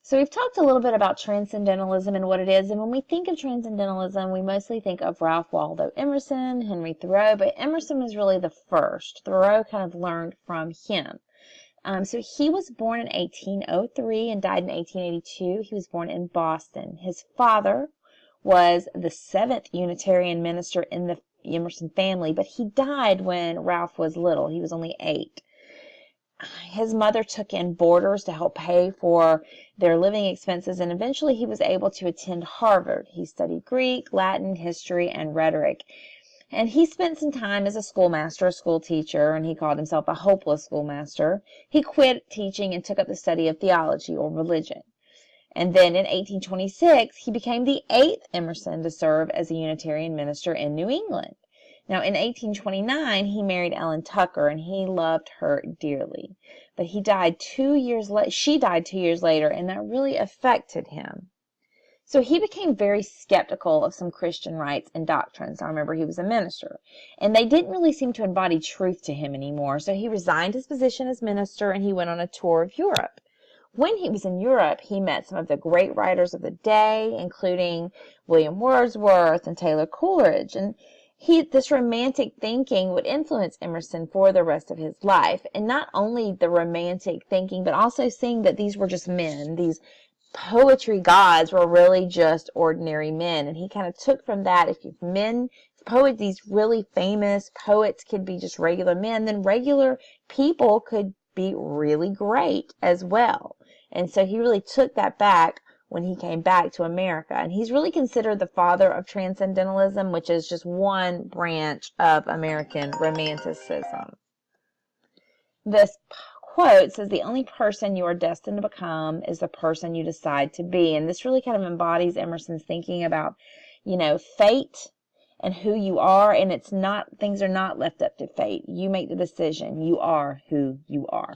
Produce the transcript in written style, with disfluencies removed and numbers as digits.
So we've talked a little bit about transcendentalism and what it is, and when we think of transcendentalism, we mostly think of Ralph Waldo Emerson, Henry Thoreau, but Emerson was really the first. Thoreau kind of learned from him. So he was born in 1803 and died in 1882. He was born in Boston. His father was the seventh Unitarian minister in the Emerson family, but he died when Ralph was little. He was only 8. His mother took in boarders to help pay for their living expenses, and eventually he was able to attend Harvard. He studied Greek, Latin, history, and rhetoric. And he spent some time as a schoolmaster, a school teacher, and he called himself a hopeless schoolmaster. He quit teaching and took up the study of theology or religion. And then in 1826, he became the 8th Emerson to serve as a Unitarian minister in New England. Now, in 1829, he married Ellen Tucker, and he loved her dearly. But he died 2 years later. She died 2 years later, and that really affected him. So he became very skeptical of some Christian rites and doctrines. Now, remember, he was a minister, and they didn't really seem to embody truth to him anymore. So he resigned his position as minister, and he went on a tour of Europe. When he was in Europe, he met some of the great writers of the day, including William Wordsworth and Taylor Coleridge, and this romantic thinking would influence Emerson for the rest of his life. And not only the romantic thinking, but also seeing that these were just men. These poetry gods were really just ordinary men. And he kind of took from that, if poets, these really famous poets could be just regular men, then regular people could be really great as well. And so he really took that back when he came back to America. And he's really considered the father of transcendentalism, which is just one branch of American Romanticism. This quote says, "The only person you are destined to become is the person you decide to be." And this really kind of embodies Emerson's thinking about, fate and who you are. And things are not left up to fate. You make the decision. You are who you are.